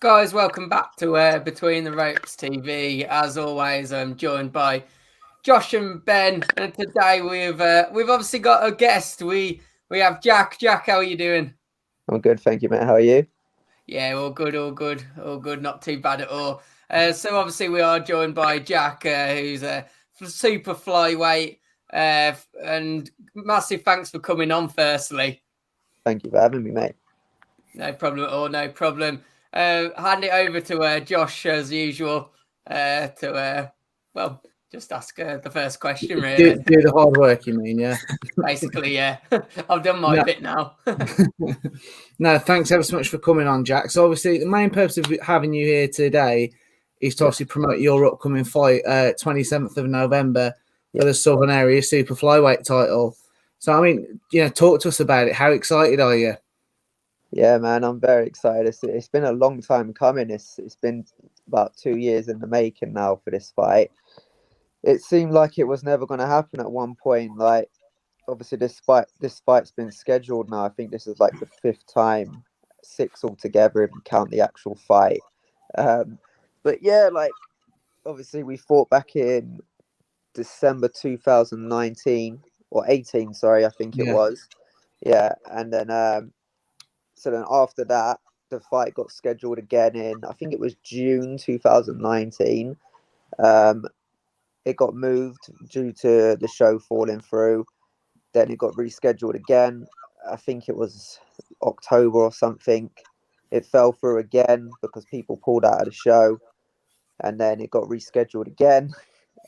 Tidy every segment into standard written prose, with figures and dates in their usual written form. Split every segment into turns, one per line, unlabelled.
Guys, welcome back to Between the Ropes TV. As always, I'm joined by Josh and Ben, and today we've obviously got a guest. We have Jack. Jack, how are you doing?
I'm good, thank you, mate. How are you?
Yeah, all good, all good, all good. Not too bad at all. So obviously we are joined by Jack, who's a super flyweight, and massive thanks for coming on. Firstly.
Thank you for having me, mate.
No problem at all. No problem. Hand it over to Josh as usual. Well, just ask the first question,
Do,
really.
do the hard work, you mean, yeah?
Basically, yeah. I've done my
No.
bit now.
No, thanks ever so much for coming on, Jack. So obviously the main purpose of having you here today is to obviously promote your upcoming fight, 27th of November for the Southern Area Super Flyweight title. So, I mean, talk to us about it. How excited are you?
Yeah, man, I'm very excited. It's been a long time coming. It's been about 2 years in the making now for this fight. It seemed like it was never going to happen at one point. Like, obviously, this fight's been scheduled now. I think this is like the fifth time, six altogether if you count the actual fight. But yeah, like obviously we fought back in December 2019 or 18. Sorry, I think it was. Yeah, and then so then after that, the fight got scheduled again in, I think it was June 2019. Um, it got moved due to the show falling through. Then it got rescheduled again. I think it was October or something. It fell through again because people pulled out of the show. And then it got rescheduled again.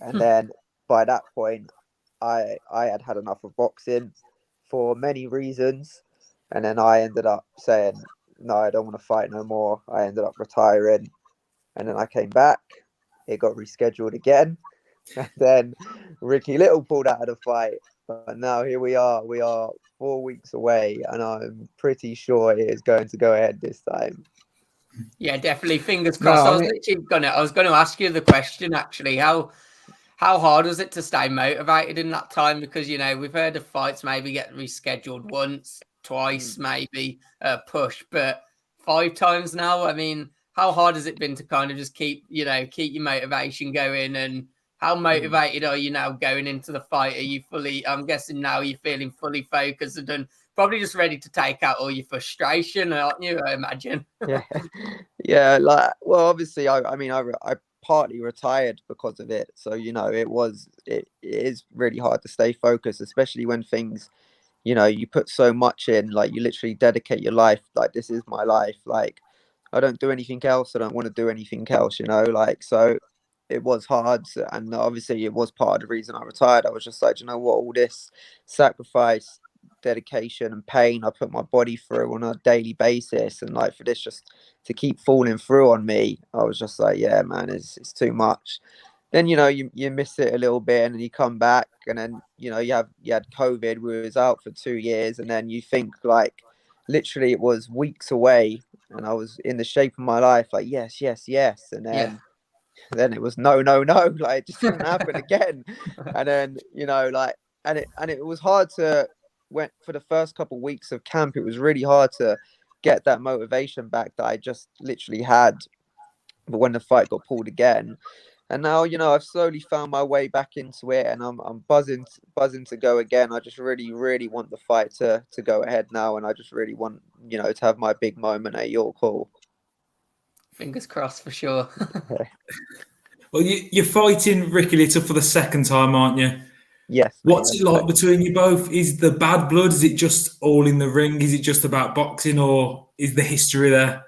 And then by that point, I had enough of boxing for many reasons. And then I ended up saying, no, I don't want to fight no more. I ended up retiring. And then I came back. It got rescheduled again. And then Ricky Little pulled out of the fight. But now here we are. We are 4 weeks away. And I'm pretty sure it is going to go ahead this time.
Yeah, definitely. Fingers crossed. I was going to ask you the question, actually. How hard was it to stay motivated in that time? Because, we've heard of fights maybe get rescheduled once, twice, maybe push, but 5 times now. I mean, how hard has it been to kind of just keep your motivation going? And how motivated are you now going into the fight? Are you I'm guessing now you're feeling fully focused and probably just ready to take out all your frustration, aren't you? I imagine.
Yeah. Like, well, obviously, I partly retired because of it. So, it is really hard to stay focused, especially when things, you put so much in, like you literally dedicate your life. Like, this is my life. Like, I don't do anything else. I don't want to do anything else, like, so it was hard. And obviously it was part of the reason I retired. I was just like, what, all this sacrifice, dedication and pain I put my body through on a daily basis, and like for this just to keep falling through on me, I was just like, yeah, man, it's too much. Then you miss it a little bit, and then you come back, and then you had COVID. We was out for 2 years, and then you think like literally it was weeks away, and I was in the shape of my life, like yes, yes, yes, and then it was no, no, no, like it just didn't happen again. And then like, and it was hard to, went for the first couple of weeks of camp, it was really hard to get that motivation back that I just literally had. But when the fight got pulled again, and now I've slowly found my way back into it, and I'm buzzing to go again. I just really, really want the fight to go ahead now, and I just really want to have my big moment at York Hall.
Fingers crossed for sure.
Well, you're fighting Ricky Little for the second time, aren't you?
Yes.
What's it like between you both? Is the bad blood? Is it just all in the ring? Is it just about boxing, or is the history there?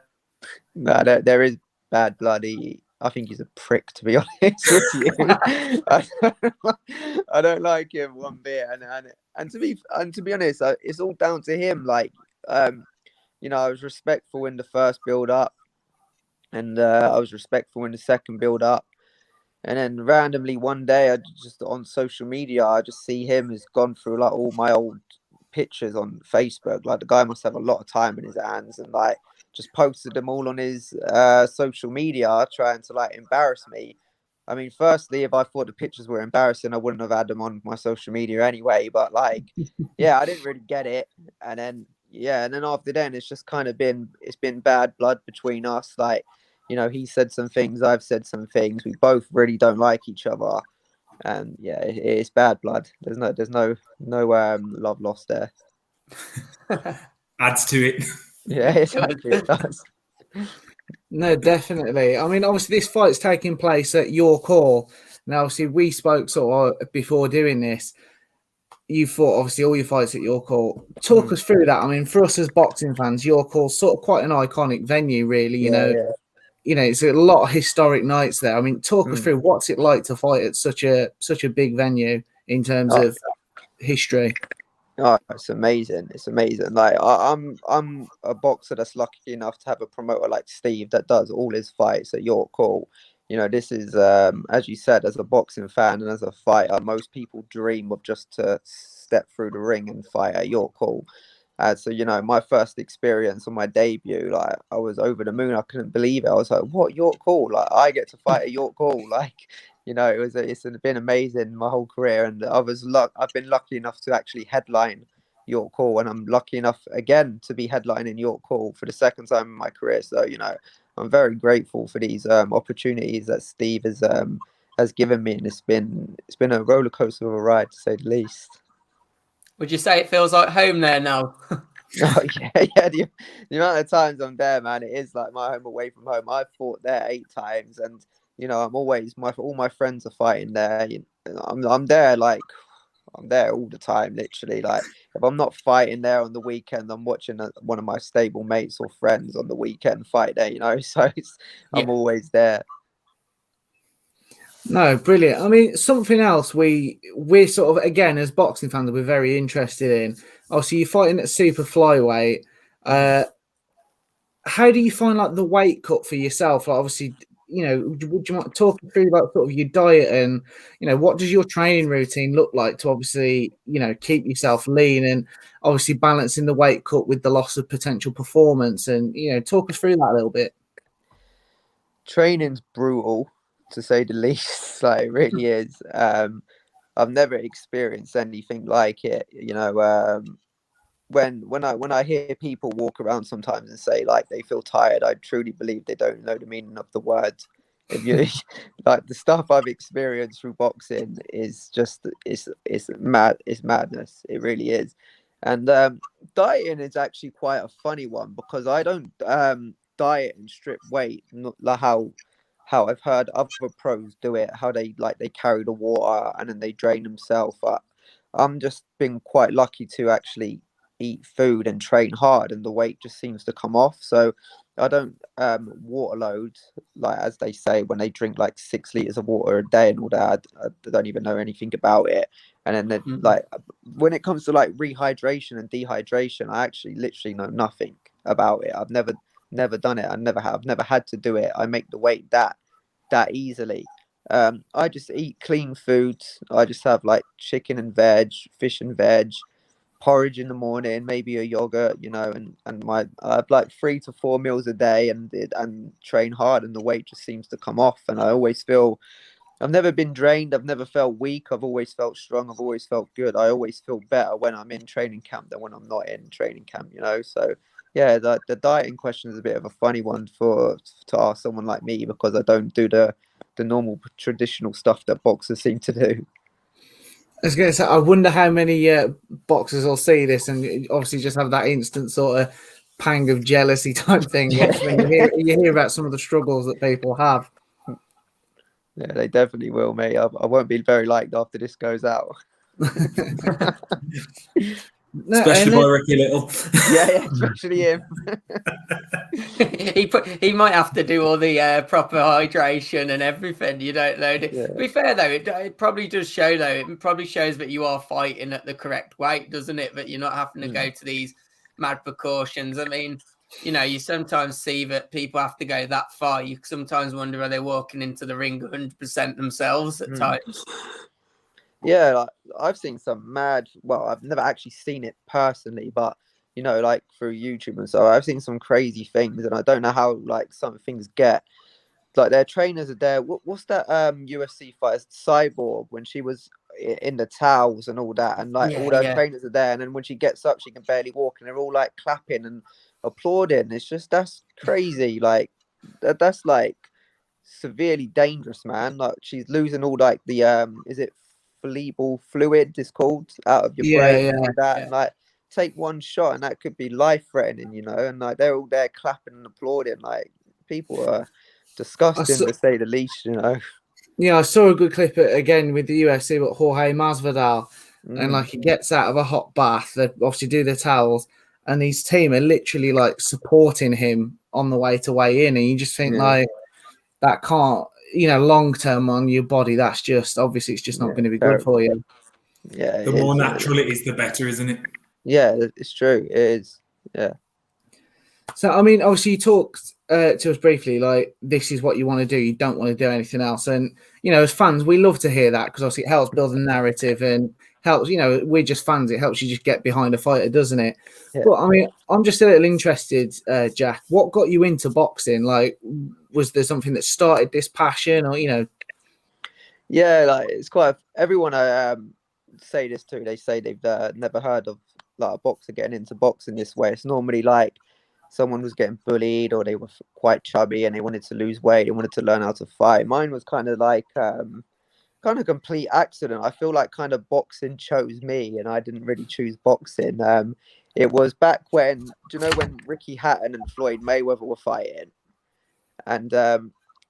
No, there is bad blood. I think he's a prick, to be honest with you. I don't like him one bit, and to be honest, it's all down to him. Like, I was respectful in the first build up, and I was respectful in the second build up, and then randomly one day, I just on social media, I just see him has gone through like all my old pictures on Facebook. Like, the guy must have a lot of time in his hands, and like just posted them all on his social media, trying to like embarrass me. I mean, firstly, if I thought the pictures were embarrassing, I wouldn't have had them on my social media anyway. But like, yeah, I didn't really get it. And then yeah, and then after then, it's just kind of been bad blood between us. Like, he said some things, I've said some things. We both really don't like each other, and yeah, it's bad blood. There's no love lost there.
Adds to it.
Yeah, exactly. It does.
No, definitely. I mean, obviously, this fight's taking place at York Hall. Now, obviously, we spoke sort of before doing this. You fought, obviously, all your fights at York Hall. Talk us through that. I mean, for us as boxing fans, York Hall's sort of quite an iconic venue, really.
Yeah.
It's a lot of historic nights there. I mean, talk us through what's it like to fight at such a big venue in terms of history.
Oh, it's amazing! It's amazing. Like I'm a boxer that's lucky enough to have a promoter like Steve that does all his fights at York Hall. This is as you said, as a boxing fan and as a fighter, most people dream of just to step through the ring and fight at York Hall. So my first experience on my debut, like I was over the moon. I couldn't believe it. I was like, "What, York Hall? Like I get to fight at York Hall?" Like, it's been amazing my whole career, and I've been lucky enough to actually headline York Hall, and I'm lucky enough again to be headlining York Hall for the second time in my career. So I'm very grateful for these opportunities that Steve has given me, and it's been a roller coaster of a ride to say the least.
Would you say it feels like home there now?
Oh yeah. The amount of times I'm there, man, it is like my home away from home. I've fought there 8 times, and I'm always all my friends are fighting there. I'm there, like I'm there all the time, literally. Like if I'm not fighting there on the weekend, I'm watching one of my stable mates or friends on the weekend fight there. So I'm always there.
No, brilliant. I mean, something else we're sort of, again, as boxing fans, we're very interested in. Obviously, you're fighting at super flyweight. How do you find like the weight cut for yourself? Like, obviously, would you want to talk through about sort of your diet and, what does your training routine look like to obviously, keep yourself lean and obviously balancing the weight cut with the loss of potential performance and, talk us through that a little bit.
Training's brutal, to say the least. Like it really is. I've never experienced anything like it. When I hear people walk around sometimes and say like they feel tired, I truly believe they don't know the meaning of the words. If you like the stuff I've experienced through boxing is just it's mad, it's madness. It really is. And dieting is actually quite a funny one because I don't diet and strip weight, not like how I've heard other pros do it, how they carry the water and then they drain themselves. But I'm just been quite lucky to actually eat food and train hard, and the weight just seems to come off. So I don't water load, like as they say when they drink like 6 liters of water a day and all that. I don't even know anything about it. And then like when it comes to like rehydration and dehydration, I actually literally know nothing about it. I've never done it. I never have never had to do it. I make the weight that easily. I just eat clean foods. I just have like chicken and veg, fish and veg, porridge in the morning, maybe a yogurt, and I have like 3 to 4 meals a day and train hard, and the weight just seems to come off. And I always feel I've never been drained. I've never felt weak. I've always felt strong. I've always felt good. I always feel better when I'm in training camp than when I'm not in training camp, So yeah, the dieting question is a bit of a funny one to ask someone like me because I don't do the normal traditional stuff that boxers seem to do.
I was going to say, I wonder how many boxers will see this and obviously just have that instant sort of pang of jealousy type thing when you hear about some of the struggles that people have.
Yeah, they definitely will, mate. I won't be very liked after this goes out.
Especially by Ricky Little.
Yeah, especially him.
he might have to do all the proper hydration and everything. You don't know.
Yeah.
To be fair though, it probably does show though. It probably shows that you are fighting at the correct weight, doesn't it? That you're not having to go to these mad precautions. I mean, you sometimes see that people have to go that far. You sometimes wonder are they walking into the ring 100% themselves at times.
Yeah, like, I've seen some mad. Well, I've never actually seen it personally, but like through YouTube and so, I've seen some crazy things, and I don't know how like some things get. Like their trainers are there. What's that UFC fighter, Cyborg? When she was in the towels and all that, and like all her trainers are there, and then when she gets up, she can barely walk, and they're all like clapping and applauding. It's just that's crazy. Like that's like severely dangerous, man. Like she's losing all like the is it cerebral fluid is called out of your brain and all that, and like take one shot and that could be life threatening, you know. And like they're all there clapping and applauding. Like people are disgusting to say the least, you know.
Yeah, I saw a good clip again with the UFC, but Jorge Masvidal, and like he gets out of a hot bath. They obviously do the towels, and his team are literally like supporting him on the way to weigh in, and you just think like that can't, you know, long term on your body. That's just obviously it's just not going to be good for you.
Yeah,
the more natural it is, the better, isn't it?
Yeah, it's true. It is. Yeah.
So, I mean, obviously, you talked to us briefly, like, this is what you want to do. You don't want to do anything else. And, you know, as fans, we love to hear that because obviously it helps build a narrative and helps, you know, we're just fans. It helps you just get behind a fighter, doesn't it?
Yeah.
But, I mean, I'm just a little interested, Jack. What got you into boxing? Like, was there something that started this passion or, you know?
Yeah, like, it's quite, everyone I say this to, they say they've never heard of like a boxer getting into boxing this way. It's normally like someone was getting bullied or they were quite chubby and they wanted to lose weight. They wanted to learn how to fight. Mine was kind of like kind of complete accident. I feel like kind of boxing chose me and I didn't really choose boxing. It was back when, do you know when Ricky Hatton and Floyd Mayweather were fighting? And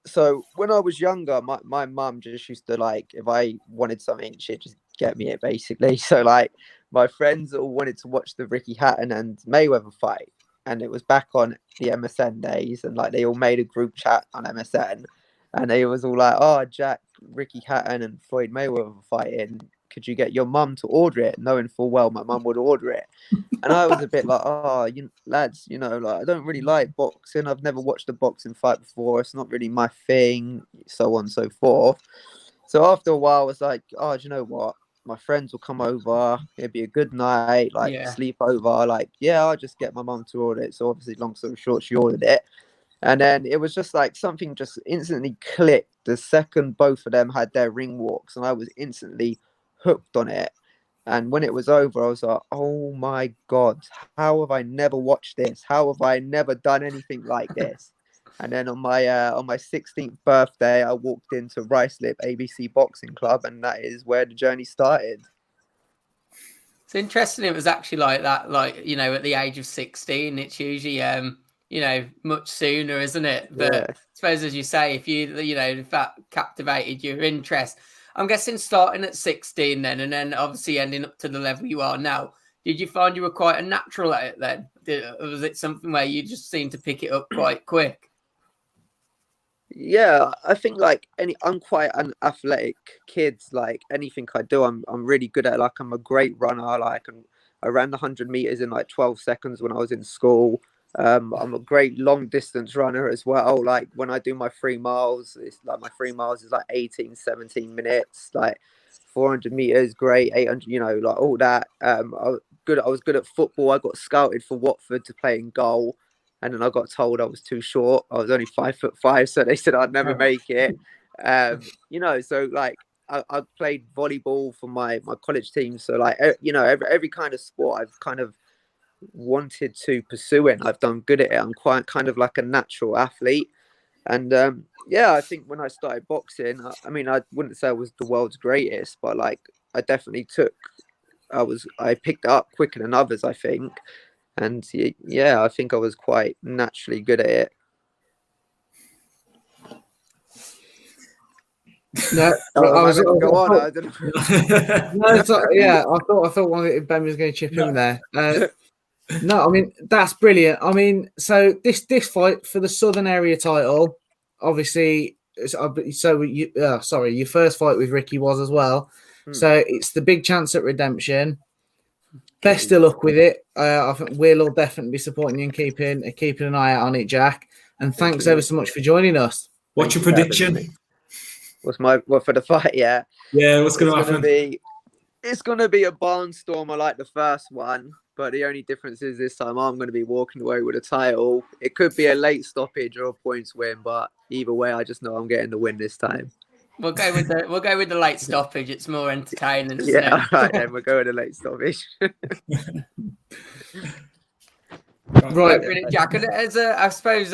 so when I was younger, my mum just used to, like, if I wanted something, she'd just get me it basically. So like my friends all wanted to watch the Ricky Hatton and Mayweather fight. And it was back on the MSN days, and like they all made a group chat on MSN, and they was all like, "Oh, Jack, Ricky Hatton and Floyd Mayweather fighting. Could you get your mum to order it?" Knowing full well my mum would order it, and I was a bit like, "Oh, you lads, you know, like I don't really like boxing. I've never watched a boxing fight before. It's not really my thing, so on and so forth." So after a while, I was like, "Oh, do you know what? My friends will come over. It'd be a good night, like sleep over. Like, yeah, I'll just get my mum to order it." So obviously, long story short, she ordered it. And then it was just like something just instantly clicked the second both of them had their ring walks. And I was instantly hooked on it. And when it was over, I was like, "Oh my God, how have I never watched this? How have I never done anything like this?" And then on my 16th birthday, I walked into Ruislip ABC Boxing Club, and that is where the journey started.
It's interesting. It was actually like that, like, you know, at the age of 16. It's usually you know, much sooner, isn't it? But I suppose, as you say, if you know, if that captivated your interest, I'm guessing starting at 16 then, and then obviously ending up to the level you are now. Did you find you were quite a natural at it then? Or was it something where you just seemed to pick it up quite quick?
Yeah, I think like I'm quite an athletic kid. Like anything I do, I'm really good at. Like I'm a great runner. Like I ran the 100 meters in like 12 seconds when I was in school. I'm a great long distance runner as well. Like when I do my 3 miles, it's like my 3 miles is like 18, 17 minutes. Like 400 meters, great. 800, you know, like all that. I was good at football. I got scouted for Watford to play in goal. And then I got told I was too short. I was only 5'5", so they said I'd never make it. You know, so like I played volleyball for my college team. So like, you know, every kind of sport I've kind of wanted to pursue it. I've done good at it. I'm quite kind of like a natural athlete. And yeah, I think when I started boxing, I mean, I wouldn't say I was the world's greatest, but like I definitely I picked it up quicker than others, I think. And yeah, I think I was quite naturally good at it.
No,
I
was
go on.
I thought one of Ben was going to chip in there. No, I mean that's brilliant. I mean, so this fight for the Southern Area title, obviously. So your first fight with Ricky was as well. So it's the big chance at redemption. Best of luck with it. I think we'll all definitely be supporting you and keeping an eye out on it, Jack. And thanks ever so much for joining us.
What's your prediction?
What's for the fight? Yeah.
What's going to happen?
It's going to be a barnstormer like the first one, but the only difference is this time I'm going to be walking away with a title. It could be a late stoppage or a points win, but either way, I just know I'm getting the win this time.
We'll go with the late stoppage. It's more entertaining. Isn't
Yeah,
it?
all right then. We'll go with a late stoppage.
Right.
Brilliant, Jack. And I suppose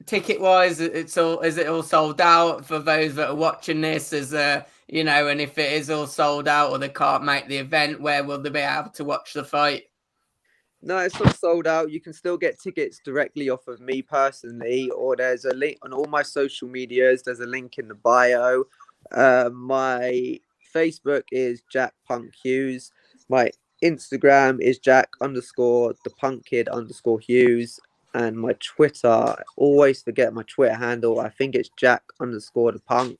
ticket wise, is it all sold out for those that are watching this? And if it is all sold out or they can't make the event, where will they be able to watch the fight?
No, it's not sold out. You can still get tickets directly off of me personally, or there's a link on all my social medias. There's a link in the bio. My Facebook is Jack Punk Hughes. My Instagram is Jack_the_Punk_Kid_Hughes. And my Twitter, I always forget my Twitter handle. I think it's Jack_the_Punk.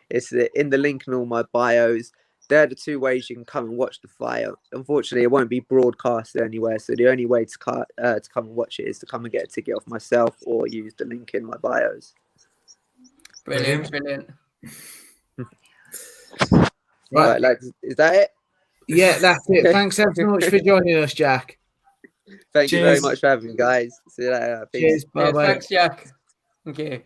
It's in the link in all my bios. They're the two ways you can come and watch the fight. Unfortunately, it won't be broadcasted anywhere, so the only way to come and watch it is to come and get a ticket off myself or use the link in my bios.
Brilliant.
Right, lads, is that it?
Yeah, that's it. Thanks ever so much for joining us, Jack.
Thank you very much for having me, guys. See you later. Peace.
Cheers. Bye-bye.
Thanks, Jack. Thank you.